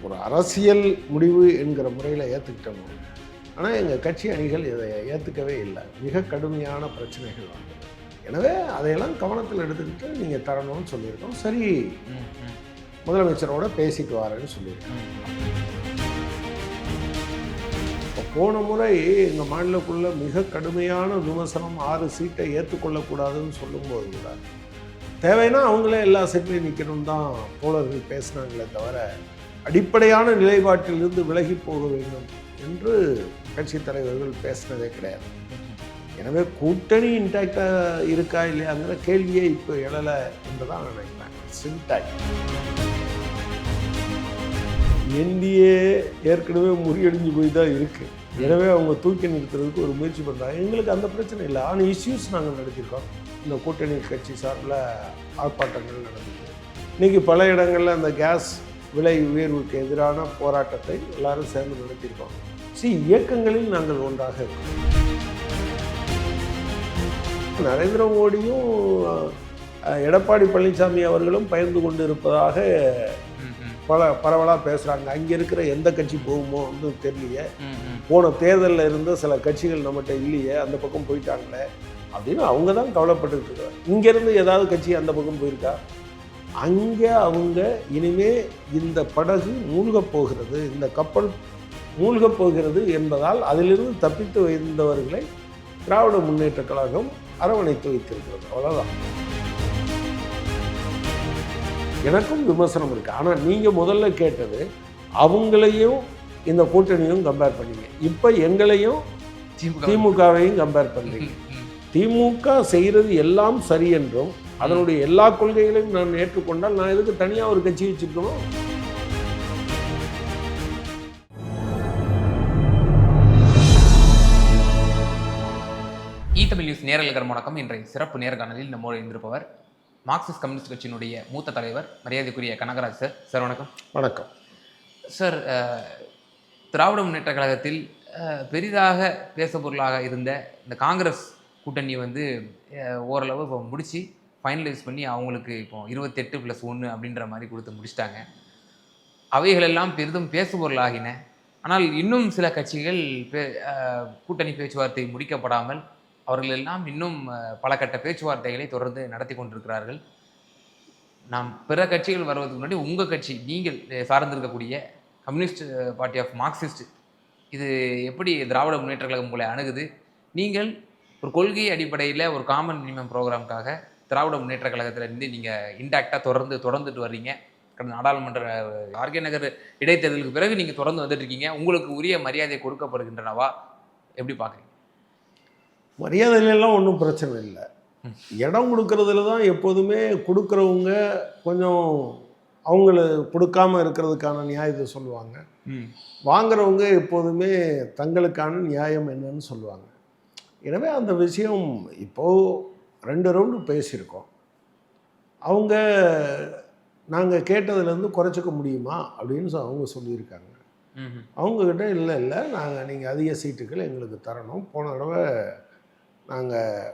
ஒரு அரசியல் முடிவு என்கிற முறையில் ஏற்றுக்கிட்டோம். ஆனால் எங்கள் கட்சி அணிகள் இதை ஏற்றுக்கவே இல்லை. மிக கடுமையான பிரச்சனைகள் வந்தது. எனவே அதையெல்லாம் கவனத்தில் எடுத்துக்கிட்டு நீங்கள் தரணும்னு சொல்லியிருக்கோம். சரி, முதலமைச்சரோட பேசிட்டு வரேன்னு சொல்லியிருக்கோம். இப்போ போன முறை எங்கள் மாநிலக்குள்ள மிக கடுமையான விமர்சனம் 6 சீட்டை ஏற்றுக்கொள்ளக்கூடாதுன்னு சொல்லும்போது கூட தேவைன்னா அவங்களே எல்லா சீட்லையும் நிற்கணும் தான் தோழர்கள் பேசினாங்களே தவிர அடிப்படையான நிலைப்பாட்டிலிருந்து விலகி போக வேண்டும் என்று கட்சி தலைவர்கள் பேசினதே கிடையாது. எனவே கூட்டணி இன்டாக்டாக இருக்கா இல்லையாங்கிற கேள்வியே இப்போ எழலை என்று தான் நினைக்கிறேன். சின்டாக் என்டிஏ ஏற்கனவே முறியடிஞ்சு போய் தான் இருக்குது. எனவே அவங்க தூக்கி நிறுத்துறதுக்கு ஒரு முயற்சி பண்ணுறாங்க. எங்களுக்கு அந்த பிரச்சனை இல்லை. ஆனால் இஷ்யூஸ் நாங்கள் நடத்தியிருக்கோம். இந்த கூட்டணி கட்சி சார்பில் ஆர்ப்பாட்டங்கள் நடந்தது. இன்றைக்கி பல இடங்களில் அந்த கேஸ் விலை உயர்வுக்கு எதிரான போராட்டத்தை எல்லாரும் சேர்ந்து நடத்தியிருக்கோம். இயக்கங்களில் நாங்கள் ஒன்றாக இருக்கோம். நரேந்திர மோடியும் எடப்பாடி பழனிசாமி அவர்களும் பகிர்ந்து கொண்டு இருப்பதாக பரவலாக பேசுகிறாங்க. அங்கே இருக்கிற எந்த கட்சி போகுமோ வந்து தெரியலையே, போன தேர்தலில் இருந்த சில கட்சிகள் நம்மகிட்ட இல்லையே, அந்த பக்கம் போயிட்டாங்களே அப்படின்னு அவங்க தான் கவலைப்பட்டுட்டு இருக்காங்க. இங்கேருந்து ஏதாவது கட்சி அந்த பக்கம் போயிருக்கா? அங்கே அவங்க இனிமே இந்த படகு மூழ்கப் போகிறது, இந்த கப்பல் மூழ்கப் போகிறது என்பதால் அதிலிருந்து தப்பித்து வைத்தவர்களை திராவிட முன்னேற்ற கழகம் அரவணைத்து வைத்திருக்கிறது. அவ்வளோதான். எனக்கும் விமர்சனம் இருக்குது. ஆனால் நீங்கள் முதல்ல கேட்டது அவங்களையும் இந்த கூட்டணியும் கம்பேர் பண்ணீங்க. இப்போ எங்களையும் திமுகவையும் கம்பேர் பண்ணுறீங்க. திமுக செய்கிறது எல்லாம் சரி என்றும் அதனுடைய எல்லா கொள்கைகளையும் நான் ஏற்றுக்கொண்டால் நான் எதுக்கு தனியாக ஒரு கட்சி வச்சுக்கணும்? தமிழ் நியூஸ் நேரலுக்கு வணக்கம். இன்றைய சிறப்பு நேர்காணலில் நம்மோடு இருந்திருப்பவர் மார்க்சிஸ்ட் கம்யூனிஸ்ட் கட்சியினுடைய மூத்த தலைவர் மரியாதைக்குரிய கனகராஜ் சார். சார் வணக்கம். வணக்கம் சார். திராவிட முன்னேற்ற கழகத்தில் பெரிதாக பேசப்பொருளாக இருந்த இந்த காங்கிரஸ் கூட்டணி ஓரளவு இப்போ முடித்து ஃபைனலைஸ் பண்ணி அவங்களுக்கு இப்போ 28+1 அப்படின்ற மாதிரி கொடுத்து முடிச்சிட்டாங்க. அவைகளெல்லாம் பெரிதும் பேசுபொருளாகின. ஆனால் இன்னும் சில கட்சிகள் கூட்டணி பேச்சுவார்த்தை முடிக்கப்படாமல் அவர்கள் எல்லாம் இன்னும் பல கட்ட பேச்சுவார்த்தைகளை தொடர்ந்து நடத்தி கொண்டிருக்கிறார்கள். நாம் பிற கட்சிகள் வருவதற்கு முன்னாடி உங்கள் கட்சி, நீங்கள் சார்ந்திருக்கக்கூடிய கம்யூனிஸ்ட் பார்ட்டி ஆஃப் மார்க்சிஸ்ட், இது எப்படி திராவிட முன்னேற்ற கழகம் உங்களை அணுகுது? நீங்கள் ஒரு கொள்கை அடிப்படையில் ஒரு காமன் மினிமம் ப்ரோக்ராமுக்காக திராவிட முன்னேற்ற கழகத்திலேருந்து நீங்கள் இன்டாக்டாக தொடர்ந்துட்டு வர்றீங்க. கடந்த நாடாளுமன்ற ஆர்கே நகர் இடைத்தேர்தலுக்கு பிறகு நீங்கள் தொடர்ந்து வந்துட்டுருக்கீங்க. உங்களுக்கு உரிய மரியாதை கொடுக்கப்படுகின்றனவா? எப்படி பார்க்குறீங்க? மரியாதையிலெல்லாம் ஒன்றும் பிரச்சனை இல்லை. இடம் கொடுக்கறதுல தான் எப்போதுமே கொடுக்குறவங்க கொஞ்சம் அவங்கள கொடுக்காமல் இருக்கிறதுக்கான நியாயத்தை சொல்லுவாங்க. வாங்குறவங்க எப்போதுமே தங்களுக்கான நியாயம் என்னன்னு சொல்லுவாங்க. எனவே அந்த விஷயம் இப்போது 2 ரவுண்டு பேசியிருக்கோம். அவங்க நாங்கள் கேட்டதுலேருந்து குறைச்சிக்க முடியுமா அப்படின்னு அவங்க சொல்லியிருக்காங்க. அவங்கக்கிட்ட இல்லை நீங்கள் அதிக சீட்டுகள் எங்களுக்கு தரணும். போன தடவை நாங்கள்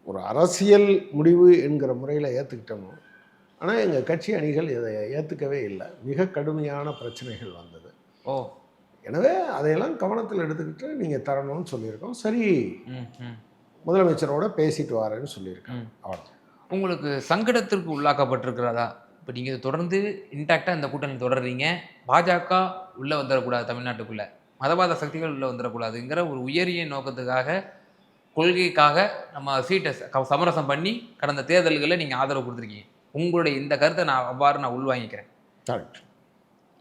ஒரு அரசியல் முடிவு என்கிற முறையில் ஏற்றுக்கிட்டோம். ஆனால் எங்கள் கட்சி அணிகள் இதை ஏற்றுக்கவே இல்லை. மிக கடுமையான பிரச்சனைகள் வந்தது. எனவே அதையெல்லாம் கவனத்தில் எடுத்துக்கிட்டு நீங்கள் தரணும்னு சொல்லியிருக்கோம். சரி, முதலமைச்சரோட பேசிட்டு வரேன்னு சொல்லியிருக்கேன். அவ்வளோ. உங்களுக்கு சங்கடத்திற்கு உள்ளாக்கப்பட்டிருக்கிறதா? இப்போ நீங்கள் தொடர்ந்து இன்டாக்டாக இந்த கூட்டணி தொடர்றீங்க. பாஜக உள்ளே வந்துடக்கூடாது, தமிழ்நாட்டுக்குள்ளே மதவாத சக்திகள் உள்ளே வந்துடக்கூடாதுங்கிற ஒரு உயரிய நோக்கத்துக்காக, கொள்கைக்காக நம்ம சீட்டை சமரசம் பண்ணி கடந்த தேர்தல்களில் நீங்கள் ஆதரவு கொடுத்துருக்கீங்க. உங்களுடைய இந்த கருத்தை நான் உள்வாங்கிக்கிறேன்.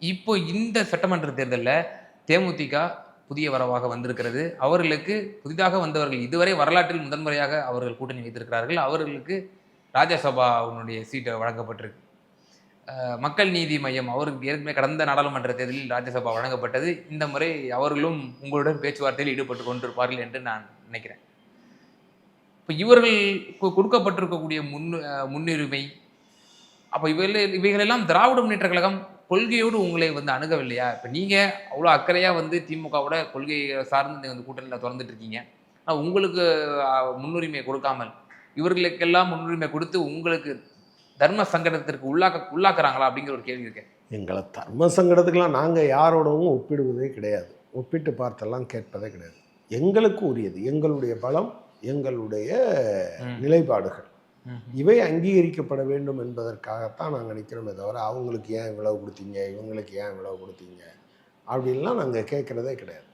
இப்போ இந்த சட்டமன்ற தேர்தலில் தேமுதிக புதிய வரவாக வந்திருக்கிறது. அவர்களுக்கு புதிதாக வந்தவர்கள் இதுவரை வரலாற்றில் முதன்முறையாக அவர்கள் கூட்டணி வைத்திருக்கிறார்கள். அவர்களுக்கு ராஜ்யசபாவுடைய சீட்டை வழங்கப்பட்டிருக்கு. மக்கள் நீதி மையம் அவருக்கு ஏற்கனவே கடந்த நாடாளுமன்ற தேர்தலில் ராஜ்யசபா வழங்கப்பட்டது. இந்த முறை அவர்களும் உங்களுடன் பேச்சுவார்த்தையில் ஈடுபட்டு கொண்டிருப்பார்கள் என்று நான் நினைக்கிறேன். இப்போ இவர்கள் கொடுக்கப்பட்டிருக்கக்கூடிய முன்னுரிமை, அப்போ இவைகளெல்லாம் திராவிட முன்னேற்ற கழகம் கொள்கையோடு உங்களை அணுகவில்லையா? இப்போ நீங்கள் அவ்வளோ அக்கறையாக திமுகவோட கொள்கையை சார்ந்து கூட்டணியில் திறந்துட்டு இருக்கீங்க. உங்களுக்கு முன்னுரிமை கொடுக்காமல் இவர்களுக்கெல்லாம் முன்னுரிமை கொடுத்து உங்களுக்கு தர்ம சங்கடத்திற்கு உள்ளாக்குறாங்களா அப்படிங்கிற ஒரு கேள்வி இருக்கு. எங்களை தர்ம சங்கடத்துக்கெல்லாம் நாங்கள் யாரோடவும் ஒப்பிடுவதே கிடையாது, ஒப்பிட்டு பார்த்தெல்லாம் கேட்பதே கிடையாது. எங்களுக்கு உரியது எங்களுடைய பலம், எங்களுடைய நிலைப்பாடுகள் இவை அங்கீகரிக்கப்பட வேண்டும் என்பதற்காகத்தான் நாங்கள் நிற்கிறோமே தவிர அவங்களுக்கு ஏன் இவ்வளவு கொடுத்தீங்க, இவங்களுக்கு ஏன் இவ்வளவு கொடுத்தீங்க அப்படின்லாம் நாங்கள் கேட்குறதே கிடையாது.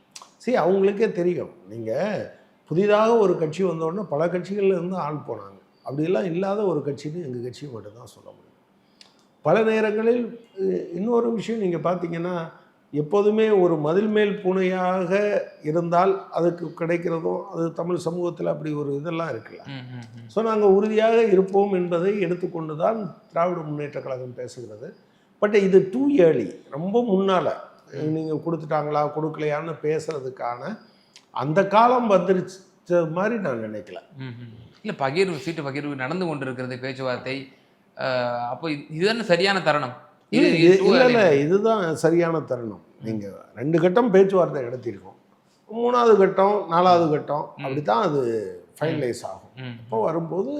சரி, அவங்களுக்கே தெரியும். நீங்கள் புதிதாக ஒரு கட்சி வந்தோடனே பல கட்சிகள்ல இருந்து ஆள் போனாங்க. அப்படிலாம் இல்லாத ஒரு கட்சின்னு எங்கள் கட்சியை மட்டும்தான் சொல்ல முடியும். பல நேரங்களில் இன்னொரு விஷயம் நீங்கள் பார்த்தீங்கன்னா, எப்போதுமே ஒரு மதில் மேல் பூனையாக இருந்தால் அதுக்கு கிடைக்கிறதும் அது தமிழ் சமூகத்தில் அப்படி ஒரு இதெல்லாம் இருக்குல்ல. ஸோ நாங்கள் உறுதியாக இருப்போம் என்பதை எடுத்துக்கொண்டு தான் திராவிட முன்னேற்ற கழகம் பேசுகிறது. பட் இது டூ ஏர்லி, ரொம்ப முன்னால் நீங்கள் கொடுத்துட்டாங்களா கொடுக்கலையான்னு பேசுறதுக்கான அந்த காலம் வந்துருச்ச மாதிரி நான் நினைக்கல. இல்லை, சீட்டு பகிர்வு நடந்து கொண்டு இருக்கிறது பேச்சுவார்த்தை. அப்போ இதுதானே சரியான தருணம்? இல்லை, இதுதான் சரியான தருணம். நீங்கள் 2 கட்டம் பேச்சுவார்த்தை நடத்தியிருக்கோம், 3வது கட்டம் 4வது கட்டம் அப்படி தான் அது ஃபைனலைஸ் ஆகும். இப்போ வரும்போது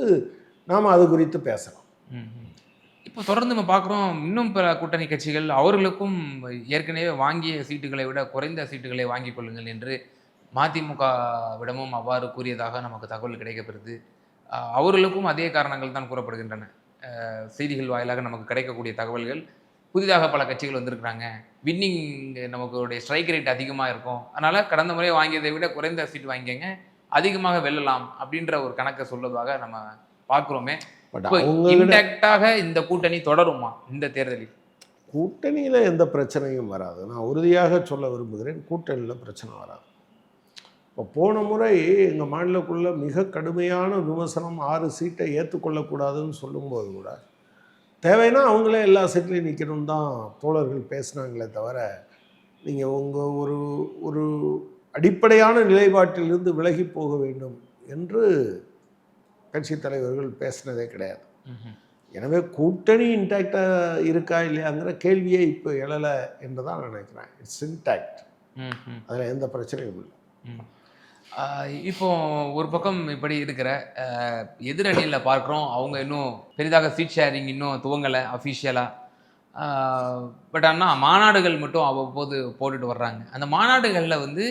நாம் அது குறித்து பேசலாம். இப்போ தொடர்ந்து நம்ம பார்க்குறோம், இன்னும் பிற கூட்டணி கட்சிகள் அவர்களுக்கும் ஏற்கனவே வாங்கிய சீட்டுகளை விட குறைந்த சீட்டுகளை வாங்கிக் கொள்ளுங்கள் என்று மதிமுகவிடமும் அவ்வாறு கூறியதாக நமக்கு தகவல் கிடைக்கப்பெறுது. அவர்களுக்கும் அதே காரணங்கள் தான் கூறப்படுகின்றன. செய்திகள் வாயிலாக நமக்கு கிடைக்கக்கூடிய தகவல்கள், புதிதாக பல கட்சிகள் வந்திருக்கிறாங்க, வின்னிங் நமக்குடைய ஸ்ட்ரைக் ரேட் அதிகமாக இருக்கும், அதனால் கடந்த முறை வாங்கியதை விட குறைந்த சீட் வாங்கிக்கங்க, அதிகமாக வெல்லலாம் அப்படின்ற ஒரு கணக்கை சொல்வதாக நம்ம பார்க்குறோமே. இன்டெக்டாக இந்த கூட்டணி தொடருமா இந்த தேர்தலில்? கூட்டணியில் எந்த பிரச்சனையும் வராது. நான் உறுதியாக சொல்ல விரும்புகிறேன், கூட்டணியில் பிரச்சனை வராது. இப்போ போன முறை எங்கள் மாநிலக்குள்ளே மிக கடுமையான விமர்சனம், 6 சீட்டை ஏற்றுக்கொள்ளக்கூடாதுன்னு சொல்லும்போது கூட தேவைன்னா அவங்களே எல்லா சீட்லையும் நிற்கணும் தான் தோழர்கள் பேசினாங்களே தவிர, நீங்கள் உங்கள் ஒரு அடிப்படையான நிலைப்பாட்டிலிருந்து விலகி போக வேண்டும் என்று கட்சி தலைவர்கள் பேசினதே கிடையாது. எனவே கூட்டணி இன்டாக்டாக இருக்கா இல்லையாங்கிற கேள்வியே இப்போ எழலை என்று தான் நான் நினைக்கிறேன். இட்ஸ் இன்டாக்ட், அதில் எந்த பிரச்சனையும் இல்லை. இப்போ ஒரு பக்கம் இப்படி இருக்கிற எதிரணியில் பார்க்குறோம், அவங்க இன்னும் பெரிதாக சீட் ஷேரிங் இன்னும் துவங்கலை அஃபிஷியலாக. பட் ஆனால் மாநாடுகள் மட்டும் அவ்வப்போது போட்டுட்டு வர்றாங்க. அந்த மாநாடுகளில் வந்து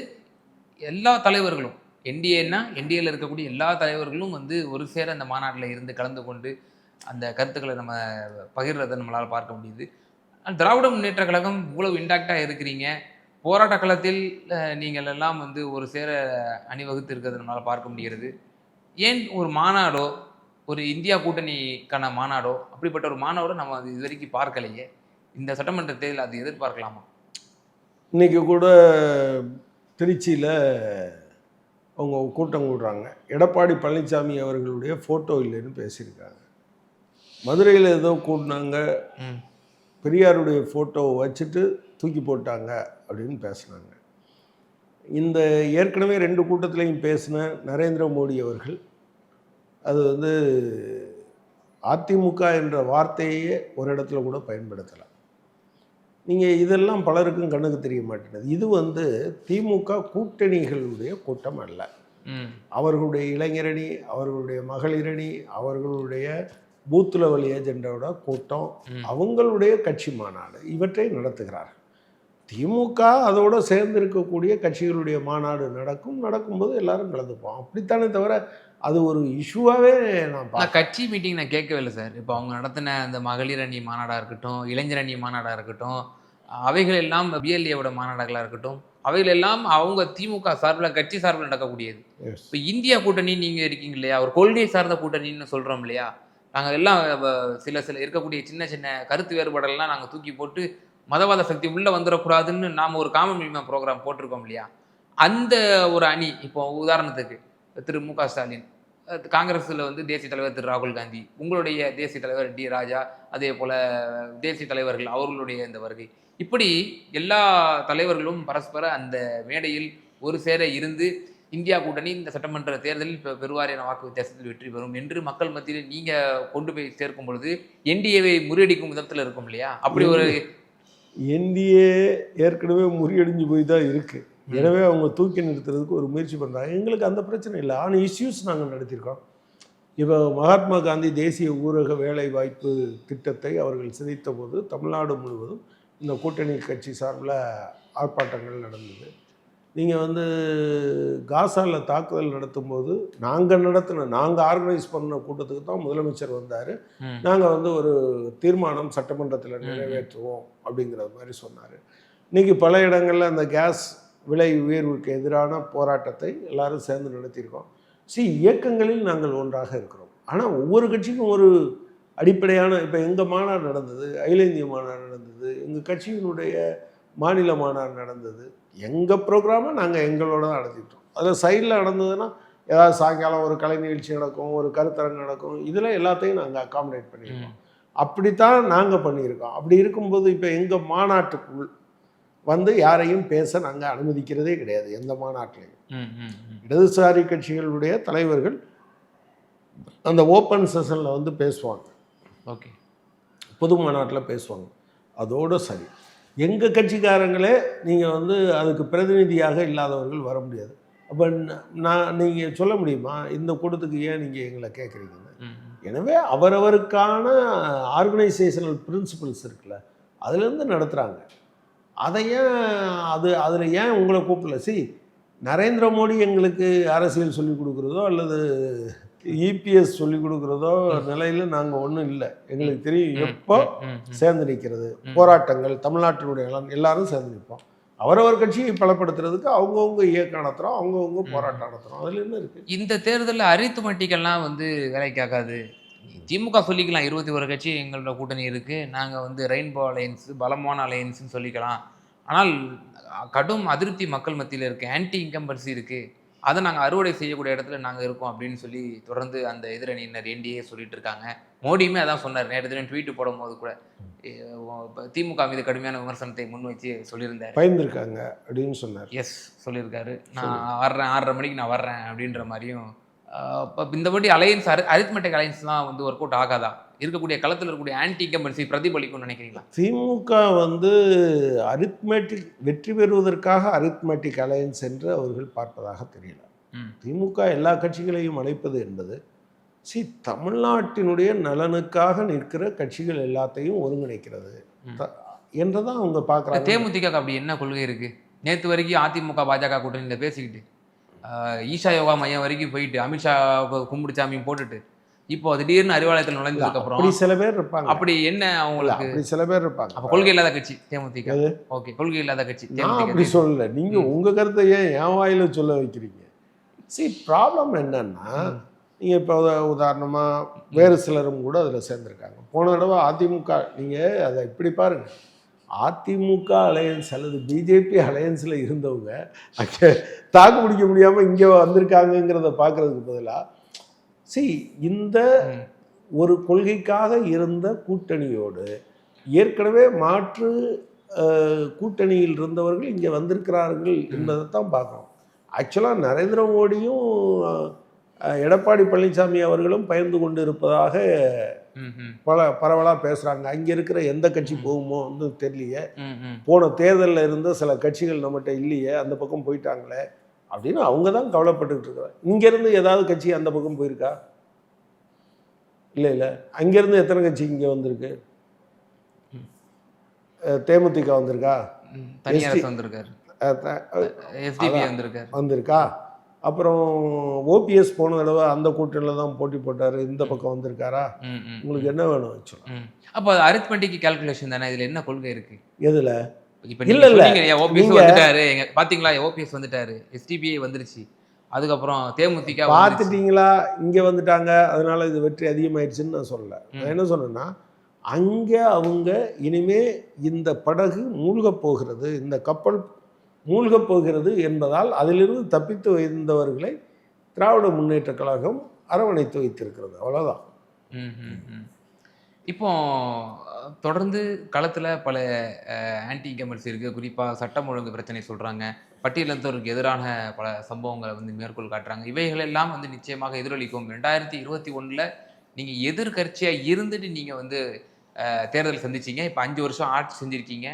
எல்லா தலைவர்களும், என்டிஏல இருக்கக்கூடிய எல்லா தலைவர்களும் வந்து ஒரு சேர அந்த மாநாட்டில் இருந்து கலந்து கொண்டு அந்த கருத்துக்களை நம்ம பகிர்றதை நம்மளால் பார்க்க முடியுது. திராவிட முன்னேற்ற கழகம் இவ்வளவு இன்டாக்டாக இருக்கிறீங்க, போராட்ட களத்தில் நீங்கள் எல்லாம் வந்து ஒரு சேர அணிவகுத்து இருக்கிறது நம்மளால் பார்க்க முடிகிறது. ஏன் ஒரு மாநாடோ, ஒரு இந்தியா கூட்டணிக்கான மாநாடோ, அப்படிப்பட்ட ஒரு மாநாடோ நம்ம அது இது வரைக்கும் பார்க்கலையே? இந்த சட்டமன்ற தேர்தல் அது எதிர்பார்க்கலாமா? இன்றைக்கி கூட திருச்சியில் அவங்க கூட்டம் கூடுறாங்க, எடப்பாடி பழனிசாமி அவர்களுடைய ஃபோட்டோ இல்லைன்னு பேசியிருக்காங்க. மதுரையில் ஏதோ கூட்டினாங்க, பெரியாருடைய ஃபோட்டோவை வச்சுட்டு தூக்கி போட்டாங்க அப்படின்னு பேசினாங்க. இந்த ஏற்கனவே 2 கூட்டத்திலையும் பேசின நரேந்திர மோடி அவர்கள் அது வந்து அதிமுக என்ற வார்த்தையே ஒரு இடத்துல கூட பயன்படுத்தலை. நீங்கள் இதெல்லாம் பலருக்கும் கண்ணுக்கு தெரிய மாட்டேங்குது. இது வந்து திமுக கூட்டணிகளுடைய கூட்டம் அல்ல. அவர்களுடைய இளைஞரணி, அவர்களுடைய மகளிரணி, அவர்களுடைய பூத் லெவல் ஏஜெண்டோட கூட்டம், அவங்களுடைய கட்சி மாநாடு இவற்றை நடத்துகிறார்கள். திமுக அதோடு சேர்ந்து இருக்கக்கூடிய கட்சிகளுடைய மாநாடு நடக்கும்போது எல்லாரும் கலந்துப்போம், அப்படித்தானே தவிர அது ஒரு இஷ்யூவாகவே நான் கட்சி மீட்டிங் நான் கேட்கவே இல்லை சார். இப்போ அவங்க நடத்தின அந்த மகளிர் அணி மாநாடாக இருக்கட்டும், இளைஞர் அணி மாநாடாக இருக்கட்டும், அவைகள் எல்லாம் பிஎல்ஏவோட மாநாடுகளாக இருக்கட்டும், அவைகள் எல்லாம் அவங்க திமுக சார்பில், கட்சி சார்பில் நடக்கக்கூடியது. இப்போ இந்தியா கூட்டணி நீங்கள் இருக்கீங்க இல்லையா, ஒரு கொள்கை சார்ந்த கூட்டணின்னு சொல்கிறோம் இல்லையா, நாங்கள் எல்லாம் சில இருக்கக்கூடிய சின்ன சின்ன கருத்து வேறுபாடெல்லாம் நாங்கள் தூக்கி போட்டு மதவாத சக்தி உள்ளே வந்துடக்கூடாதுன்னு நாம் ஒரு காமன் மினிமம் ப்ரோக்ராம் போட்டிருக்கோம் இல்லையா, அந்த ஒரு அணி. இப்போ உதாரணத்துக்கு திரு மு.க. ஸ்டாலின், காங்கிரஸில் வந்து தேசிய தலைவர் திரு ராகுல் காந்தி, உங்களுடைய தேசிய தலைவர் டி ராஜா, அதே போல் தேசிய தலைவர்கள் அவர்களுடைய இந்த வருகை, இப்படி எல்லா தலைவர்களும் பரஸ்பர அந்த மேடையில் ஒரு சேர இருந்து இந்தியா கூட்டணி இந்த சட்டமன்ற தேர்தலில் பெருவாரியான வாக்கு வித்தியாசத்தில் வெற்றி பெறும் என்று மக்கள் மத்தியில் நீங்கள் கொண்டு போய் சேர்க்கும் பொழுது என்டிஏவை முறியடிக்கும் விதத்தில் இருக்கும் இல்லையா? அப்படி ஒரு என்டிஏ ஏற்கனவே முறியடிஞ்சு போய் தான் இருக்குது. எனவே அவங்க தூக்கி நிறுத்துறதுக்கு ஒரு முயற்சி பண்ணுறாங்க. எங்களுக்கு அந்த பிரச்சனை இல்லை. ஆனால் இஷ்யூஸ் நாங்கள் நடத்தியிருக்கோம். இப்போ மகாத்மா காந்தி தேசிய ஊரக வேலை வாய்ப்பு திட்டத்தை அவர்கள் சிதைத்த போது தமிழ்நாடு முழுவதும் இந்த கூட்டணி கட்சி சார்பில் ஆர்ப்பாட்டங்கள் நடந்தது. நீங்கள் வந்து காசாவில் தாக்குதல் நடத்தும்போது நாங்கள் ஆர்கனைஸ் பண்ண கூட்டத்துக்கு தான் முதலமைச்சர் வந்தார். நாங்கள் வந்து ஒரு தீர்மானம் சட்டமன்றத்தில் நிறைவேற்றுவோம் அப்படிங்கிற மாதிரி சொன்னார். இன்றைக்கி பல இடங்களில் அந்த கேஸ் விலை உயர்வுக்கு எதிரான போராட்டத்தை எல்லாரும் சேர்ந்து நடத்தியிருக்கோம். இயக்கங்களில் நாங்கள் ஒன்றாக இருக்கிறோம். ஆனால் ஒவ்வொரு கட்சிக்கும் ஒரு அடிப்படையான, இப்போ எங்கள் மாநாடு நடந்தது, அகில இந்திய மாநாடு நடந்தது, எங்கள் கட்சியினுடைய மாநில மாநாடு நடந்தது. எங்கள் ப்ரோக்ராமை நாங்கள் எங்களோட தான் நடத்திட்டோம். அதில் சைடில் நடந்ததுன்னா ஏதாவது சாயங்காலம் ஒரு கலை நிகழ்ச்சி நடக்கும், ஒரு கருத்தரங்கு நடக்கும், இதில் எல்லாத்தையும் நாங்கள் அக்காமடேட் பண்ணியிருக்கோம். அப்படித்தான் நாங்கள் பண்ணியிருக்கோம். அப்படி இருக்கும்போது இப்போ எங்கள் மாநாட்டுக்குள் வந்து யாரையும் பேச நாங்கள் அனுமதிக்கிறதே கிடையாது. எந்த மாநாட்டிலையும் இடதுசாரி கட்சிகளுடைய தலைவர்கள் அந்த ஓப்பன் செஷனில் வந்து பேசுவாங்க. ஓகே, பொது மாநாட்டில் பேசுவாங்க. அதோடு சரி. எங்கள் கட்சிக்காரங்களே நீங்கள் வந்து அதுக்கு பிரதிநிதியாக இல்லாதவர்கள் வர முடியாது. அப்போ நீங்கள் சொல்ல முடியுமா இந்த கூட்டத்துக்கு ஏன் நீங்கள் எங்களை கேட்குறீங்கன்னு? எனவே அவரவருக்கான ஆர்கனைசேஷனல் பிரின்சிபல்ஸ் இருக்குல்ல, அதுலேருந்து நடத்துகிறாங்க. அதை ஏன் அதில் ஏன் உங்களை கூப்பிடல? நரேந்திர மோடி எங்களுக்கு அரசியல் சொல்லிக் கொடுக்குறதோ அல்லது இபிஎஸ் சொல்லிக் கொடுக்குறதோ நிலையில் நாங்கள் ஒன்றும் இல்லை. எங்களுக்கு தெரியும் எப்போ சேர்ந்து நிற்கிறது, போராட்டங்கள் தமிழ்நாட்டினுடைய எல்லாரும் சேர்ந்து நிற்போம். அவரவர் கட்சியை பலப்படுத்துறதுக்கு அவங்கவுங்க இயக்கம் நடத்துகிறோம், அவங்கவுங்க போராட்டம் நடத்துகிறோம். அதில் என்ன இருக்குது? இந்த தேர்தலில் அரித்மெட்டிக்கெல்லாம் வந்து வேலைக்கு ஆகாது. திமுக சொல்லிக்கலாம் 21 கட்சி எங்களோட கூட்டணி இருக்குது, நாங்கள் வந்து ரெயின்போ அலையன்ஸு பலமான அலையன்ஸுன்னு சொல்லிக்கலாம். ஆனால் கடும் அதிருப்தி மக்கள் மத்தியில் இருக்குது, ஆன்டி இன்கம்பன்சி இருக்குது, அதை நாங்கள் அறுவடை செய்யக்கூடிய இடத்துல நாங்கள் இருக்கோம் அப்படின்னு சொல்லி தொடர்ந்து அந்த எதிரணியினர் என்டிஏ சொல்லிட்டு இருக்காங்க. மோடியுமே அதான் சொன்னார். நேற்று தினம் ட்வீட்டு போடும் போது கூட திமுக மீது கடுமையான விமர்சனத்தை முன் வச்சு சொல்லியிருந்தார். பயந்துருக்காங்க அப்படின்னு சொன்னார். எஸ் சொல்லியிருக்காரு. நான் வர்றேன் 6:30 மணிக்கு நான் வர்றேன் அப்படின்ற மாதிரியும். இப்போ இந்த வாட்டி அலையன்ஸ் அரித்மெட்டிக் அலையன்ஸ்லாம் வந்து ஒர்க் அவுட் ஆகாதா? இருக்கக்கூடிய களத்தில் இருக்கக்கூடிய ஆன்டி இன்கம்பன்சி பிரதிபலிக்கும்னு நினைக்கிறீங்களா? திமுக வந்து அரித்மெட்டிக் வெற்றி பெறுவதற்காக அரித்மெட்டிக் அலையன்ஸ் என்று அவர்கள் பார்ப்பதாக தெரியல. திமுக எல்லா கட்சிகளையும் அழைப்பது என்பது தமிழ்நாட்டினுடைய நலனுக்காக நிற்கிற கட்சிகள் எல்லாத்தையும் ஒருங்கிணைக்கிறது என்றுதான் அவங்க பார்க்குறாங்க. தேமுதிக அப்படி என்ன கொள்கை இருக்கு? நேற்று வரைக்கும் அதிமுக பாஜக கூட்டணியில் பேசிக்கிட்டு ஈஷா யோகா மையம் வரைக்கும் போயிட்டு அமித்ஷா கும்பிடு சாமியும் போட்டுட்டு இப்போ திடீர்னு அறிவாலயத்தில் நுழைஞ்சதுக்கு அப்புறம் சில பேர் இருப்பாங்க. அப்படி என்ன அவங்களுக்கு? சில பேர் இருப்பாங்க. அப்ப கொள்கை இல்லாத கட்சி தேமுதிக. ஓகே, கொள்கை இல்லாத கட்சி தேமுதிக. அப்படி சொல்லல. நீங்க உங்க கருத்தை ஏன் என் வாயில சொல்ல வைக்கிறீங்க? ப்ராப்ளம் என்னன்னா, நீங்க இப்போ உதாரணமா வேறு சிலரும் கூட அதுல சேர்ந்திருக்காங்க. போன தடவை அதிமுக, நீங்க அதை இப்படி பாருங்க, அதிமுக அலையன்ஸ் அல்லது பிஜேபி அலையன்ஸில் இருந்தவங்க அங்கே தாக்கு பிடிக்க முடியாமல் இங்கே வந்திருக்காங்கங்கிறத பார்க்குறதுக்கு பதிலாக இந்த ஒரு கொள்கைக்காக இருந்த கூட்டணியோடு ஏற்கனவே மாற்று கூட்டணியில் இருந்தவர்கள் இங்கே வந்திருக்கிறார்கள் என்பதை தான் பார்க்குறோம். ஆக்சுவலாக நரேந்திர மோடியும் எடப்பாடி பழனிசாமி அவர்களும் பயந்து கொண்டு இருப்பதாக பரவலாக பேசுகிறாங்க. அங்கே இருக்கிற எந்த கட்சி போகுமோ வந்து தெரியலையே, போன தேர்தலில் இருந்த சில கட்சிகள் நம்மகிட்ட இல்லையே, அந்த பக்கம் போயிட்டாங்களே அப்படின்னு அவங்க தான் கவலைப்பட்டுக்கிட்டு இருக்கிறாங்க. இங்கேருந்து ஏதாவது கட்சி அந்த பக்கம் போயிருக்கா? இல்லை. அங்கேருந்து எத்தனை கட்சி இங்கே வந்திருக்கு? தேமுதிக வந்திருக்கா? வந்திருக்கா? அப்புறம் ஓபிஎஸ் போன தடவை அந்த கூட்டணியில் தான் போட்டி போட்டார், இந்த பக்கம் வந்திருக்காரா? உங்களுக்கு என்ன வேணும் ஆக்சுவலாக? அப்போ அரித்மெட்டிக் கால்குலேஷன் தானே, இதில் என்ன கொள்கை இருக்கு? எதில்? இப்போ இல்லை ஓபிஎஸ் வந்துட்டாரு, பார்த்தீங்களா? ஓபிஎஸ் வந்துட்டாரு, எஸ்டிபிஐ வந்துருச்சு, அதுக்கப்புறம் தேமுதிக பார்த்துட்டீங்களா? இங்கே வந்துட்டாங்க, அதனால இது வெற்றி அதிகமாயிடுச்சுன்னு நான் சொல்லலை. நான் என்ன சொன்னேன்னா, அங்கே அவங்க இனிமே இந்த படகு மூழ்கப் போகிறது, இந்த கப்பல் மூழ்கப் போகிறது என்பதால் அதிலிருந்து தப்பித்து வைத்தவர்களை திராவிட முன்னேற்ற கழகம் அரவணைத்து வைத்திருக்கிறது. அவ்வளோதான். இப்போ தொடர்ந்து களத்தில் பல ஆன்டி இன்கம்பன்சி இருக்குது. குறிப்பாக சட்டம் ஒழுங்கு பிரச்சனை சொல்கிறாங்க, பட்டியலத்தோருக்கு எதிரான பல சம்பவங்களை வந்து மேற்கோள் காட்டுறாங்க. இவைகளெல்லாம் வந்து நிச்சயமாக எதிரொலிக்கும். 2021 நீங்கள் எதிர்கட்சியாக இருந்துட்டு நீங்கள் வந்து தேர்தல் சந்திச்சிங்க. இப்போ 5 வருஷம் ஆட்சி செஞ்சுருக்கீங்க.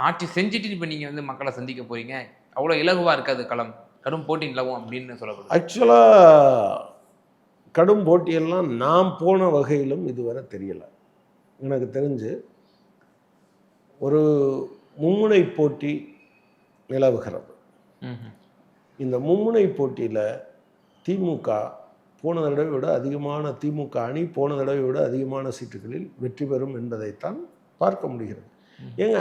ஆட்சி செஞ்சுட்டு இப்போ நீங்கள் வந்து மக்களை சந்திக்க போகிறீங்க. அவ்வளோ இலகுவாக இருக்காது களம், கடும் போட்டி நிலவும் அப்படின்னு சொல்லப்படுது. ஆக்சுவலாக கடும் போட்டியெல்லாம் நான் போன வகையிலும் இதுவரை தெரியலை. எனக்கு தெரிஞ்சு ஒரு மும்முனை போட்டி நிலவுகிறது. இந்த மும்முனை போட்டியில் திமுக போன தடவை விட அதிகமான திமுக அணி போன தடவை விட அதிகமான சீட்டுகளில் வெற்றி பெறும் என்பதைத்தான் பார்க்க முடிகிறது. ஏங்க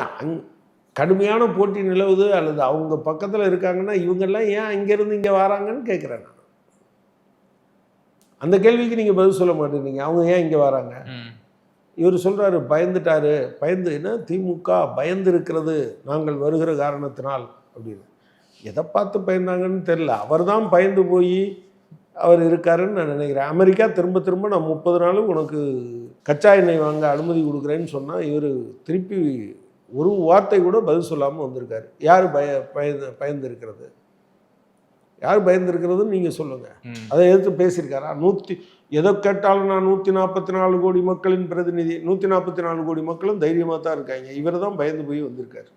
கடுமையான போட்டி நிலவுது அல்லது அவங்க பக்கத்தில் இருக்காங்கன்னா இவங்கெல்லாம் ஏன் இங்கேருந்து இங்கே வராங்கன்னு கேட்குறேன் நான். அந்த கேள்விக்கு நீங்கள் பதில் சொல்ல மாட்டேங்கிறீங்க. அவங்க ஏன் இங்கே வராங்க? இவர் சொல்கிறாரு பயந்துட்டாரு. பயந்துன்னா திமுக பயந்து இருக்கிறது நாங்கள் வருகிற காரணத்தினால் அப்படின்னு. எதை பார்த்து பயந்தாங்கன்னு தெரில. அவர் தான் பயந்து போய் அவர் இருக்காருன்னு நான் நினைக்கிறேன். அமெரிக்கா திரும்ப திரும்ப நான் 30 நாளும் உனக்கு கச்சா எண்ணெய் வாங்க அனுமதி கொடுக்குறேன்னு சொன்னால் இவர் திருப்பி ஒரு வார்த்தை கூட பதில் சொல்லாமல் வந்திருக்காரு. யார் பயந்து இருக்கிறது? யார் பயந்து இருக்கிறதுன்னு நீங்கள் சொல்லுங்கள். அதை எதிர்த்து பேசியிருக்காரா? எதை கேட்டாலும் நான் 144 கோடி மக்களின் பிரதிநிதி. 144 கோடி மக்களும் தைரியமாக தான் இருக்காங்க. இவர் தான் பயந்து போய் வந்திருக்காரு.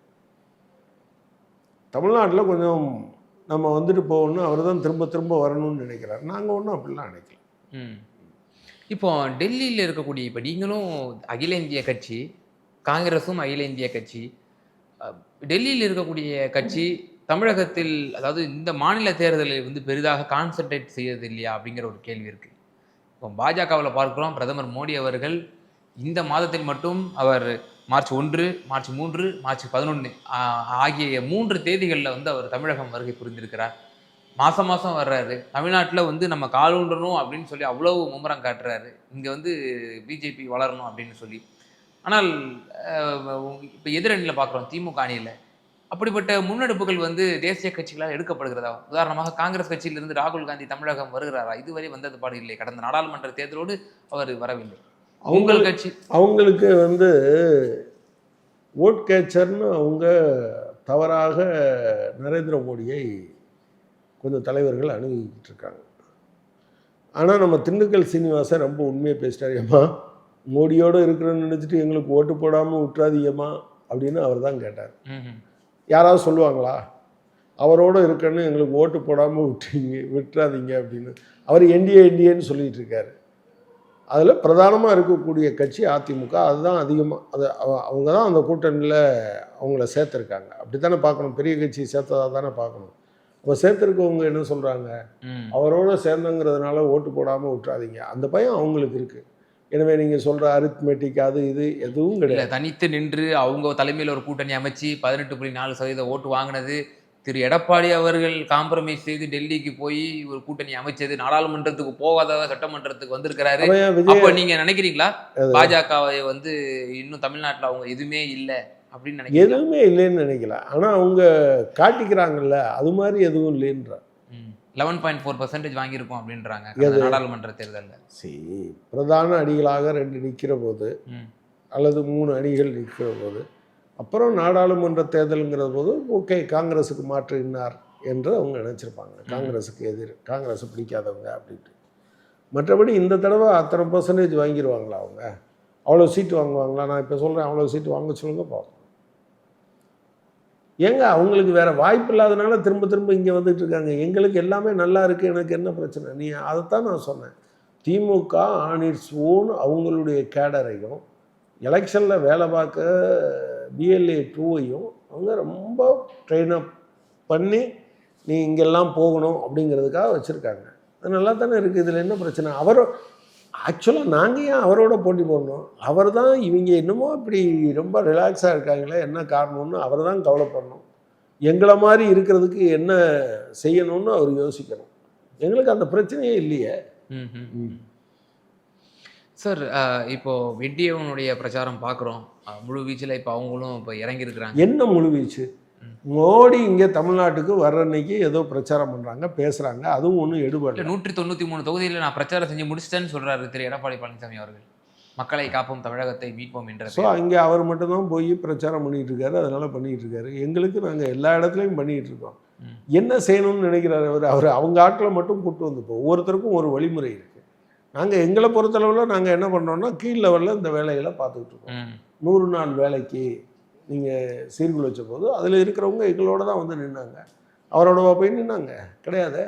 தமிழ்நாட்டில் கொஞ்சம் நம்ம வந்துட்டு போகணும், அவர் தான் திரும்ப திரும்ப வரணும்னு நினைக்கிறார். நாங்கள் ஒன்றும் அப்படிலாம் நினைக்கல. இப்போ டெல்லியில் இருக்கக்கூடிய இப்போ நீங்களும் அகில இந்திய கட்சி, காங்கிரஸும் அகில இந்திய கட்சி, டெல்லியில் இருக்கக்கூடிய கட்சி தமிழகத்தில் அதாவது இந்த மாநில தேர்தலில் வந்து பெரிதாக கான்சென்ட்ரேட் செய்யறது இல்லையா அப்படிங்கிற ஒரு கேள்வி இருக்குது. இப்போ பாஜகவில் பார்க்குறோம், பிரதமர் மோடி அவர்கள் இந்த மாதத்தில் மட்டும் அவர் மார்ச் 1, மார்ச் 3, மார்ச் 11 ஆகிய 3 தேதிகளில் வந்து அவர் தமிழகம் வருகை புரிந்திருக்கிறார். மாதம் மாதம் வர்றாரு. தமிழ்நாட்டில் வந்து நம்ம காலூன்றணும் அப்படின்னு சொல்லி அவ்வளோ மும்முரம் காட்டுறாரு. இங்கே வந்து பிஜேபி வளரணும் அப்படின்னு சொல்லி. ஆனால் இப்போ எதிரணியில் பார்க்குறோம் திமுக அணியில் அப்படிப்பட்ட முன்னெடுப்புகள் வந்து தேசிய கட்சிகளால் எடுக்கப்படுகிறதா? உதாரணமாக காங்கிரஸ் கட்சியிலிருந்து ராகுல் காந்தி தமிழகம் வருகிறாரா? இதுவரை வந்தது பாடு இல்லை. கடந்த நாடாளுமன்ற தேர்தலோடு அவர் வரவில்லை. உங்கள் கட்சி அவங்களுக்கு வந்து ஓட் கேச்சர்னு அவங்க தவறாக நரேந்திர மோடியை கொஞ்சம் தலைவர்கள் அணுகிக்கிட்டு இருக்காங்க. ஆனால் நம்ம திண்டுக்கல் சீனிவாசன் ரொம்ப உண்மையை பேசிட்டார். ஏம்மா மோடியோடு இருக்கிறோன்னு நினச்சிட்டு எங்களுக்கு ஓட்டு போடாமல் விட்டுறாதீங்கம்மா அப்படின்னு அவர் தான் கேட்டார். யாராவது சொல்லுவாங்களா அவரோடு இருக்கன்னு எங்களுக்கு ஓட்டு போடாமல் விட்டுறாதீங்க அப்படின்னு? அவர் என்டிஏன்னு சொல்லிகிட்டு இருக்காரு. அதில் பிரதானமாக இருக்கக்கூடிய கட்சி அதிமுக. அதுதான் அதிகமாக அவங்க தான் அந்த கூட்டணியில் அவங்கள சேர்த்துருக்காங்க. அப்படி தானே பார்க்கணும். பெரிய கட்சி சேர்த்ததாக தானே பார்க்கணும். அப்போ சேர்த்துருக்கவங்க என்ன சொல்கிறாங்க? அவரோட சேர்ந்தங்கிறதுனால ஓட்டு போடாமல் விட்டுறாதீங்க. அந்த பயம் அவங்களுக்கு இருக்குது. எனவே நீங்கள் சொல்கிற அரித்மெட்டிக் அது இது எதுவும் கிடையாது. தனித்து நின்று அவங்க தலைமையில் ஒரு கூட்டணி அமைச்சு 18.4% ஓட்டு வாங்கினது, திரு எடப்பாடி அவர்கள் காம்ப்ரமைஸ் செய்து டெல்லிக்கு போய் ஒரு கூட்டணி அமைச்சது, நாடாளுமன்றத்துக்கு போகாத சட்டமன்றத்துக்கு வந்திருக்கிறாரு. அப்போ நீங்க நினைக்கிறீங்களா பாஜகவை வந்து இன்னும் தமிழ்நாட்டில் அவங்க எதுவுமே இல்லை அப்படின்னு நினைக்கிறீங்க? எதுவுமே இல்லைன்னு நினைக்கல. ஆனால் அவங்க காட்டிக்கிறாங்கல்ல, அது மாதிரி எதுவும் இல்லைன்ற 11.4% வாங்கியிருக்கோம் அப்படின்றாங்க நாடாளுமன்ற தேர்தலில். சரி, பிரதான அணிகளாக 2 நிற்கிற போது அல்லது 3 அணிகள் நிற்கிற போது அப்புறம் நாடாளுமன்ற தேர்தலுங்கிற போது ஓகே காங்கிரஸுக்கு மாற்றினார் என்று அவங்க நினச்சிருப்பாங்க. காங்கிரஸுக்கு காங்கிரஸை பிடிக்காதவங்க அப்படின்ட்டு. மற்றபடி இந்த தடவை அத்தனை % வாங்கிடுவாங்களா? அவங்க அவ்வளோ சீட்டு வாங்குவாங்களா? நான் இப்போ சொல்கிறேன், அவ்வளோ சீட்டு வாங்க சொல்லுங்க பார்ப்போம். ஏங்க அவங்களுக்கு வேறு வாய்ப்பு இல்லாதனால திரும்ப திரும்ப இங்கே வந்துட்டு இருக்காங்க. எங்களுக்கு எல்லாமே நல்லா இருக்குது, எனக்கு என்ன பிரச்சனை? நீ அதைத்தான் நான் சொன்னேன். திமுக ஆன் இட்ஸ் ஓன் அவங்களுடைய கேடரையும் எலெக்ஷனில் வேலை பார்க்க BLA 2ஐயும் அவங்க ரொம்ப ட்ரெயின் அப் பண்ணி நீ இங்கெல்லாம் போகணும் அப்படிங்கிறதுக்காக வச்சுருக்காங்க. அது நல்லா தானே இருக்குது. இதில் என்ன பிரச்சனை? அவர் ஆக்சுவலாக நாங்கள் ஏன் அவரோட போட்டி போடணும்? அவர் தான் இவங்க என்னமோ இப்படி ரொம்ப ரிலாக்ஸாக இருக்காங்களே, என்ன காரணம்னு அவர் தான் கவலைப்படணும். எங்களை மாதிரி இருக்கிறதுக்கு என்ன செய்யணும்னு அவர் யோசிக்கணும். எங்களுக்கு அந்த பிரச்சனையே இல்லையே. சார், இப்போ வெட்டியவனுடைய பிரச்சாரம் பார்க்குறோம் முழு வீச்சில். இப்போ அவங்களும் இப்போ இறங்கியிருக்கிறாங்க. என்ன முழு வீச்சு? மோடி இங்கே தமிழ்நாட்டுக்கு வர்ற அன்னைக்கு ஏதோ பிரச்சாரம் பண்ணுறாங்க, பேசுகிறாங்க. அதுவும் ஒன்றும் எடுபடல. 193 தொகுதியில் நான் பிரச்சாரம் செஞ்சு முடிச்சிட்டேன்னு சொல்கிறாரு திரு எடப்பாடி பழனிசாமி அவர்கள். மக்களை காப்போம், தமிழகத்தை மீட்போம் என்ற. ஸோ அங்கே அவர் மட்டும்தான் போய் பிரச்சாரம் பண்ணிகிட்டு இருக்காரு. அதனால் பண்ணிகிட்டு இருக்காரு. எங்களுக்கு நாங்கள் எல்லா இடத்துலையும் பண்ணிகிட்டு இருக்கோம். என்ன செய்யணும்னு நினைக்கிறாரு அவர்? அவங்க ஆட்களை மட்டும் கூப்பிட்டு வந்துப்போம். ஒவ்வொருத்தருக்கும் ஒரு வழிமுறை இருக்குது. நாங்கள் எங்களை பொறுத்தளவில் நாங்கள் என்ன பண்ணுறோன்னா கீழ் லெவலில் இந்த வேலைகளை பார்த்துக்கிட்டு இருக்கோம். 100 நாள் வேலைக்கு நீங்கள் சீர்குள் வச்ச போது அதில் இருக்கிறவங்க எங்களோட தான் வந்து நின்னாங்க. அவரோட போய் நின்னாங்க கிடையாது.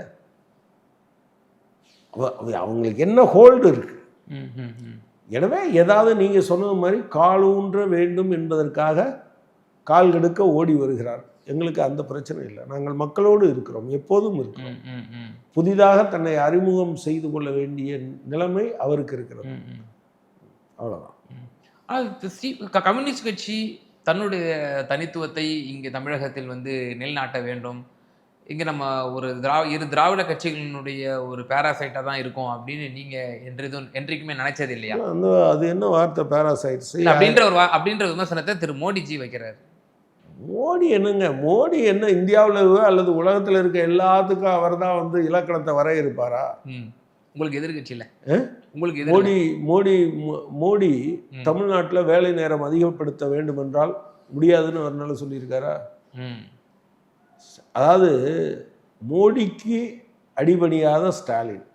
அவங்களுக்கு என்ன ஹோல்டு இருக்குது. ம், ம், ம். எனவே ஏதாவது நீங்கள் சொன்னது மாதிரி காலூன்ற வேண்டும் என்பதற்காக கால் கெடுக்க ஓடி வருகிறார். எங்களுக்கு அந்த பிரச்சனை இல்லை. நாங்கள் மக்களோடு இருக்கிறோம், எப்போதும் இருக்கிறோம். ம், ம், ம். புதிதாக தன்னை அறிமுகம் செய்து கொள்ள வேண்டிய நிலைமை அவருக்கு இருக்கிறது. ம், ம். அவ்வளோதான். ஆனால் கம்யூனிஸ்ட் கட்சி தன்னுடைய தனித்துவத்தை இங்கே தமிழகத்தில் வந்து நிலைநாட்ட வேண்டும், இங்கே நம்ம ஒரு இரு திராவிட கட்சிகளினுடைய ஒரு பேராசைட்டாக தான் இருக்கும் அப்படின்னு நீங்கள் என்றைக்குமே நினைச்சது இல்லையா? அது என்ன வார்த்தை பேராசைட்ஸ் அப்படின்ற விமர்சனத்தை திரு மோடிஜி வைக்கிறார். மோடி என்னங்க, மோடி என்ன இந்தியாவில் அல்லது உலகத்தில் இருக்க எல்லாத்துக்கும் அவர் தான் வந்து இலக்கணத்தை வரையறுப்பாரா? உங்களுக்கு எதிர்கட்சியில் உங்களுக்கு மோடி தமிழ்நாட்டில் வேலை நேரம் அதிகப்படுத்த வேண்டும் என்றால் முடியாதுன்னு அவர்னால சொல்லியிருக்காரா? அதாவது மோடிக்கு அடிபணியாத ஸ்டாலின்,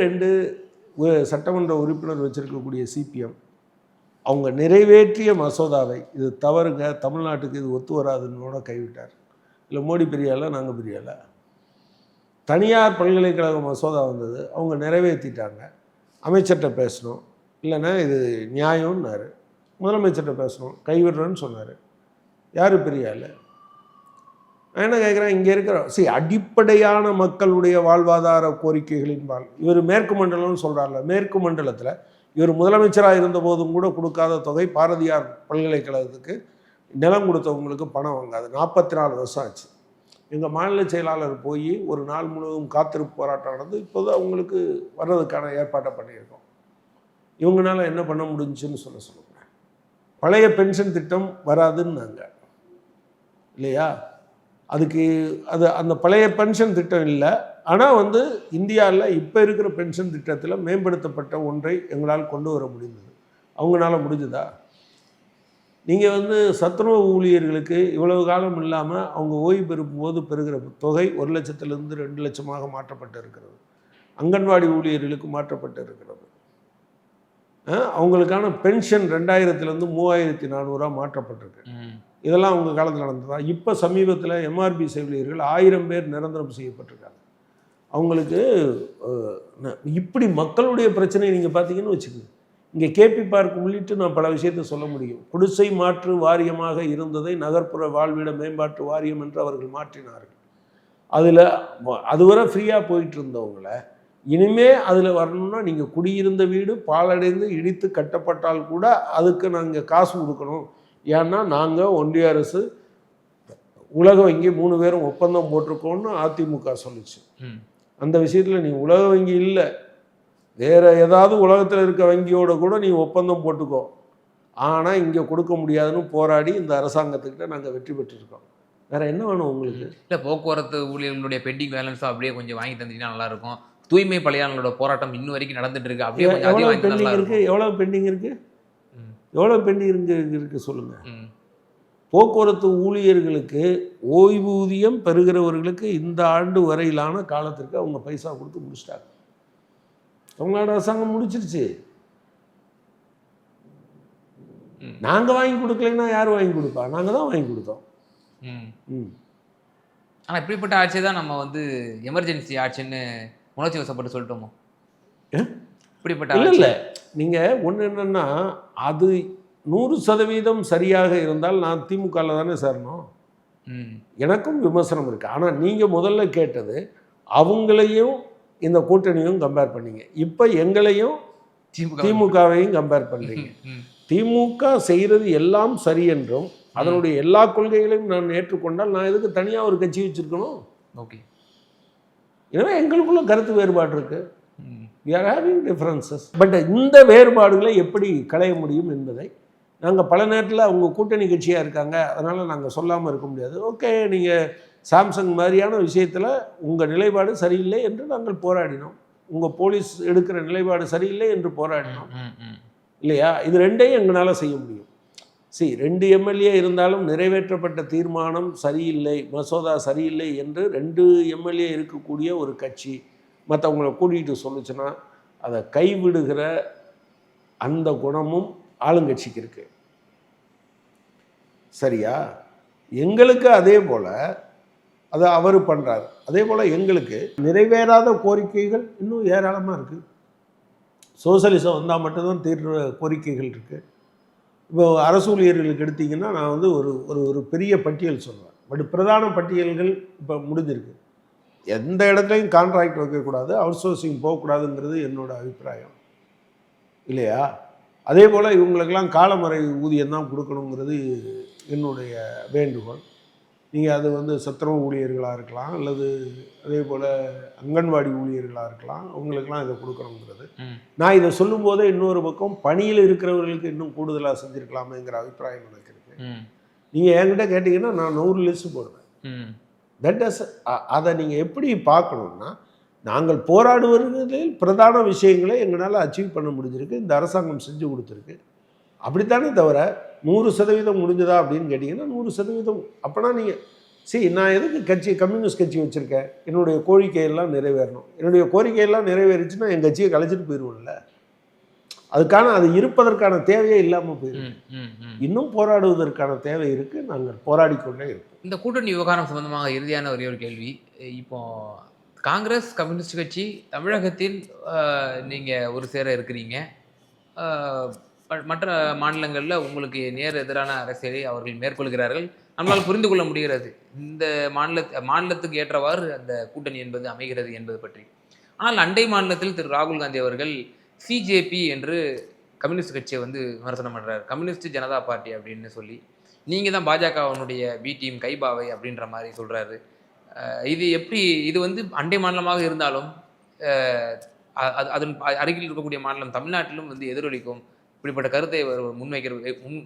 ரெண்டு சட்டமன்ற உறுப்பினர் வச்சிருக்கக்கூடிய சிபிஎம், அவங்க நிறைவேற்றிய மசோதாவை இது தவறுங்க, தமிழ்நாட்டுக்கு இது ஒத்து வராதுன்னு கைவிட்டார். இல்லை மோடி பெரியால, நாங்கள் பெரியால. தனியார் பல்கலைக்கழக மசோதா வந்தது, அவங்க நிறைவேற்றிட்டாங்க. அமைச்சர்கிட்ட பேசணும், இல்லைன்னா இது நியாயம்னாரு. முதலமைச்சர்கிட்ட பேசணும், கைவிடுறேன்னு சொன்னார். யார் பெரியால? நான் என்ன கேட்குறேன், இங்கே இருக்கிற அடிப்படையான மக்களுடைய வாழ்வாதார கோரிக்கைகளின் இவர் மேற்கு மண்டலம்னு சொல்கிறார்ல, மேற்கு மண்டலத்தில் இவர் முதலமைச்சராக இருந்த போதும் கூட கொடுக்காத தொகை பாரதியார் பல்கலைக்கழகத்துக்கு நிலம் கொடுத்தவங்களுக்கு பணம் வாங்காது. 44 வருஷம் ஆச்சு. எங்கள் மாநில செயலாளர் போய் ஒரு நாள் முழுவதும் காத்திருப்பு போராட்டம் நடந்து இப்போது அவங்களுக்கு வர்றதுக்கான ஏற்பாட்டை பண்ணியிருக்கோம். இவங்களால என்ன பண்ண முடிஞ்சுன்னு சொல்லுங்கள். பழைய பென்ஷன் திட்டம் வராதுன்னாங்க இல்லையா? அதுக்கு அந்த பழைய பென்ஷன் திட்டம் இல்லை. ஆனால் வந்து இந்தியாவில் இப்போ இருக்கிற பென்ஷன் திட்டத்தில் மேம்படுத்தப்பட்ட ஒன்றை எங்களால் கொண்டு வர முடிந்தது. அவங்களால முடிஞ்சுதா? நீங்கள் வந்து சத்துணவு ஊழியர்களுக்கு இவ்வளவு காலம் இல்லாமல் அவங்க ஓய்வு பெறும்போது பெறுகிற தொகை 1 லட்சத்திலிருந்து 2 லட்சமாக மாற்றப்பட்டு இருக்கிறது. அங்கன்வாடி ஊழியர்களுக்கு மாற்றப்பட்டு இருக்கிறது. அவங்களுக்கான பென்ஷன் 2000 3400 மாற்றப்பட்டிருக்கு. இதெல்லாம் அவங்க காலத்தில் நடந்ததா? இப்போ சமீபத்தில் எம்ஆர்பி செவிலியர்கள் 1000 பேர் நிரந்தரம் செய்யப்பட்டிருக்காங்க. அவங்களுக்கு இப்படி மக்களுடைய பிரச்சனையை நீங்கள் பார்த்தீங்கன்னு வச்சுக்கோங்க. இங்கே கேபி பார்க் உள்ளிட்டு நான் பல விஷயத்தை சொல்ல முடியும். குடிசை மாற்று வாரியமாக இருந்ததை நகர்ப்புற வாழ்விட மேம்பாட்டு வாரியம் என்று அவர்கள் மாற்றினார்கள். அதில் அதுவரை ஃப்ரீயாக போயிட்டு இருந்தவங்கள இனிமே அதில் வரணும்னா நீங்கள் குடியிருந்த வீடு பாழடைந்து இடித்து கட்டப்பட்டால் கூட அதுக்கு நாங்கள் காசு கொடுக்கணும். ஏன்னா நாங்கள் ஒன்றிய அரசு உலக வங்கி 3 பேரும் ஒப்பந்தம் போட்டிருக்கோன்னு அதிமுக சொல்லிச்சு. அந்த விஷயத்தில் நீ உலக வங்கி இல்லை, வேறு ஏதாவது உலகத்தில் இருக்க வங்கியோட கூட நீ ஒப்பந்தம் போட்டுக்கோ, ஆனால் இங்கே கொடுக்க முடியாதுன்னு போராடி இந்த அரசாங்கத்துக்கிட்ட நாங்கள் வெற்றி பெற்றிருக்கோம். வேறு என்ன வேணும் உங்களுக்கு? இல்லை போக்குவரத்து ஊழியர்களுடைய பெண்டிங் பேலன்ஸும் அப்படியே கொஞ்சம் வாங்கி தந்தீங்கன்னா நல்லாயிருக்கும். தூய்மை பணியாளர்களோட போராட்டம் இன்னும் வரைக்கும் நடந்துட்டு இருக்கு. அப்படியே பெண்டிங் இருக்குது. எவ்வளோ பெண்டிங் இருக்குது? எவ்வளோ பெண்டிங் இருக்குது சொல்லுங்கள். போக்குவரத்து ஊழியர்களுக்கு ஓய்வூதியம் பெறுகிறவர்களுக்கு இந்த ஆண்டு வரையிலான காலத்திற்கு அவங்க பைசா கொடுத்து முடிச்சிட்டாங்க. தமிழ்நாடு அரசாங்கம் முடிச்சிருச்சு. நாங்கள் வாங்கி கொடுக்கலைன்னா யார் வாங்கி கொடுப்பா? நாங்கள் தான் வாங்கி கொடுத்தோம். ஆனால் இப்படிப்பட்ட ஆட்சி தான் நம்ம வந்து எமர்ஜென்சி ஆட்சின்னு உணர்ச்சி வசப்பட்டு சொல்லிட்டோமோ? இப்படிப்பட்ட இல்லை நீங்கள் ஒன்று என்னென்னா, அது 100% சரியாக இருந்தால் நான் திமுகவில் தானே சேரணும். எனக்கும் விமர்சனம் இருக்குது. ஆனால் நீங்கள் முதல்ல கேட்டது அவங்களையும் இந்த கூட்டணியும் கம்பேர் பண்ணீங்க. இப்போ எங்களையும் திமுகவையும் கம்பேர் பண்ணுறீங்க. திமுக செய்கிறது எல்லாம் சரி என்றும் அதனுடைய எல்லா கொள்கைகளையும் நான் ஏற்றுக்கொண்டால் நான் எதுக்கு தனியாக ஒரு கட்சி வச்சுருக்கணும்? ஓகே. எனவே எங்களுக்குள்ள கருத்து வேறுபாடு இருக்குது. we are having differences. But இந்த வேறுபாடுகளை எப்படி களைய முடியும் என்பதை நாங்கள் பல நேரத்தில் அவங்க கூட்டணி கட்சியாக இருக்காங்க, அதனால் நாங்கள் சொல்லாமல் இருக்க முடியாது. ஓகே, நீங்கள் சாம்சங் மாதிரியான விஷயத்தில் உங்கள் நிலைப்பாடு சரியில்லை என்று நாங்கள் போராடினோம். உங்கள் போலீஸ் எடுக்கிற நிலைப்பாடு சரியில்லை என்று போராடினோம் இல்லையா? இது ரெண்டையும் எங்களால் செய்ய முடியும். 2 எம்எல்ஏ இருந்தாலும் நிறைவேற்றப்பட்ட தீர்மானம் சரியில்லை, மசோதா சரியில்லை என்று 2 எம்எல்ஏ இருக்கக்கூடிய ஒரு கட்சி மற்றவங்களை கூட்டிகிட்டு சொல்லுச்சுன்னா அதை கைவிடுகிற அந்த குணமும் ஆளுங்கட்சிக்கு இருக்குது. சரியா? எங்களுக்கு அதே போல் அதை அவர் பண்ணுறாரு. அதே போல் எங்களுக்கு நிறைவேறாத கோரிக்கைகள் இன்னும் ஏராளமாக இருக்குது. சோசலிசம் வந்தால் மட்டும்தான் தீர்ற கோரிக்கைகள் இருக்குது. இப்போ அரசு ஊழியர்களுக்கு எடுத்திங்கன்னா நான் வந்து ஒரு ஒரு ஒரு பெரிய பட்டியல் சொல்லுவேன். பட் பிரதான பட்டியல்கள் இப்போ முடிஞ்சிருக்கு. எந்த இடத்துலையும் கான்ட்ராக்ட் வைக்கக்கூடாது, அவுட் சோர்சிங் போகக்கூடாதுங்கிறது என்னோட அபிப்பிராயம் இல்லையா? அதே போல் இவங்களுக்கெல்லாம் காலமுறை ஊதியம் தான் கொடுக்கணுங்கிறது என்னுடைய வேண்டுகோள். நீங்கள் அது வந்து சத்துணவு ஊழியர்களாக இருக்கலாம், அல்லது அதே போல் அங்கன்வாடி ஊழியர்களாக இருக்கலாம், அவங்களுக்கெல்லாம் இதை கொடுக்கணுங்கிறது. நான் இதை சொல்லும்போதே இன்னொரு பக்கம் பணியில் இருக்கிறவர்களுக்கு இன்னும் கூடுதலாக செஞ்சுருக்கலாமேங்கிற அபிப்பிராயம் எனக்கு இருக்குது. நீங்கள் என்கிட்ட கேட்டிங்கன்னா நான் 100 லிஸ்ட்டு போடுவேன். தட் டஸ் அதை நீங்கள் எப்படி பார்க்கணுன்னா, நாங்கள் போராடுவதில் பிரதான விஷயங்களை எங்களால் அச்சீவ் பண்ண முடிஞ்சிருக்கு, இந்த அரசாங்கம் செஞ்சு கொடுத்துருக்கு. அப்படித்தானே தவிர 100% முடிஞ்சதா அப்படின்னு கேட்டிங்கன்னா 100%. அப்போனா நீங்கள் நான் எதுக்கு கம்யூனிஸ்ட் கட்சி வச்சுருக்கேன்? என்னுடைய கோரிக்கையெல்லாம் நிறைவேறணும். என்னுடைய கோரிக்கையெல்லாம் நிறைவேறிச்சுன்னா என் கட்சியை கலைச்சிட்டு போயிடுவோம்ல. அதுக்கான அது இருப்பதற்கான தேவையே இல்லாமல் போயிருக்கு. இன்னும் போராடுவதற்கான தேவை இருக்குது. நாங்கள் போராடிக்கொண்டே இருக்கோம். இந்த கூட்டணி விவகாரம் சம்பந்தமாக இறுதியான ஒரே ஒரு கேள்வி. இப்போ காங்கிரஸ் கம்யூனிஸ்ட் கட்சி தமிழகத்தில் நீங்கள் ஒரு சேர இருக்கிறீங்க. மற்ற மாநிலங்களில் உங்களுக்கு நேர் எதிரான அரசியலை அவர்கள் மேற்கொள்கிறார்கள். நம்மளால் புரிந்து கொள்ள முடிகிறது இந்த மாநிலத்துக்கு ஏற்றவாறு அந்த கூட்டணி என்பது அமைகிறது என்பது பற்றி. ஆனால் அண்டை மாநிலத்தில் திரு ராகுல் காந்தி அவர்கள் சிஜேபி என்று கம்யூனிஸ்ட் கட்சியை வந்து விமர்சனம் பண்ணுறாரு. கம்யூனிஸ்ட் ஜனதா பார்ட்டி அப்படின்னு சொல்லி, நீங்கள் தான் பாஜகவனுடைய பி டீம் கைபாவை அப்படின்ற மாதிரி சொல்கிறாரு. இது எப்படி, இது வந்து அண்டை மாநிலமாக இருந்தாலும் அதன் அருகில் இருக்கக்கூடிய மாநிலம் தமிழ்நாட்டிலும் வந்து எதிரொலிக்கும், இப்படிப்பட்ட கருத்தை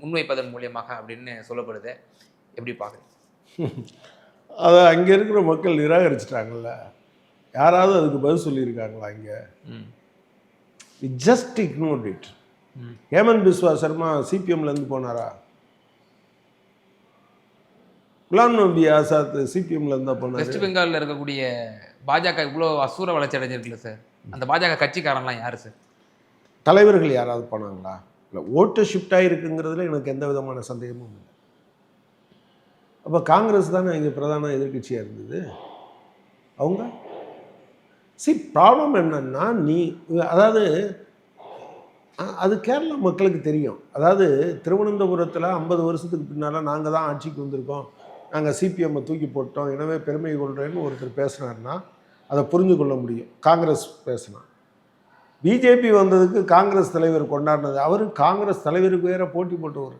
முன்வைப்பதன் மூலியமாக அப்படின்னு சொல்லப்படுது. எப்படி பார்க்குறீங்க? அதை அங்கே இருக்கிற மக்கள் நிராகரிச்சிட்டாங்கல்ல. யாராவது அதுக்கு பதில் சொல்லியிருக்காங்களா? இங்கே just ignored it. Himanta Biswa Sarma சிபிஎம்லேருந்து போனாரா? குலாம் நபி ஆசாத் சிபிஎம்லேருந்து தான் போனார். வெஸ்ட் பெங்காலில் இருக்கக்கூடிய பாஜக இவ்வளோ அசூர வளர்ச்சி அடைஞ்சிருக்குல்ல சார், அந்த பாஜக கட்சிக்காரன்லாம் யார் சார்? தலைவர்கள் யாராவது போனாங்களா? இல்லை, ஓட்டு ஷிஃப்ட் ஆகிருக்குங்கிறதுல எனக்கு எந்த விதமான சந்தேகமும் இல்லை. அப்போ காங்கிரஸ் தானே இங்கே பிரதான எதிர்கட்சியாக இருந்தது. அவங்க ப்ராப்ளம் என்னன்னா, அதாவது அது கேரளா மக்களுக்கு தெரியும். அதாவது திருவனந்தபுரத்தில் 50 வருஷத்துக்கு பின்னால் நாங்கள் தான் ஆட்சிக்கு வந்திருக்கோம், நாங்கள் சிபிஎம்மை தூக்கி போட்டோம், எனவே பெருமை கொள்கிறேன்னு ஒருத்தர் பேசுனாருன்னா அதை புரிஞ்சு கொள்ள முடியும். காங்கிரஸ் பேசினா, பிஜேபி வந்ததுக்கு காங்கிரஸ் தலைவர் கொண்டாடினது, அவர் காங்கிரஸ் தலைவருக்கு வேற போட்டி போட்டவர்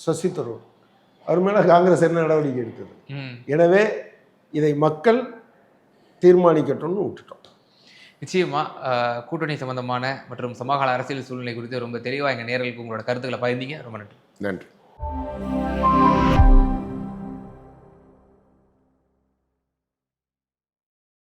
சசி தரூர், அவர் மேலே காங்கிரஸ் என்ன நடவடிக்கை எடுத்தது? எனவே இதை மக்கள் தீர்மானிக்கட்டும்னு விட்டுட்டோம். நிச்சயமாக கூட்டணி சம்பந்தமான மற்றும் சமகால அரசியல் சூழ்நிலை குறித்து ரொம்ப தெளிவாக எங்கள் நேயர்களுக்கு உங்களோட கருத்துக்களை பகிர்ந்தீங்க. ரொம்ப நன்றி. நன்றி.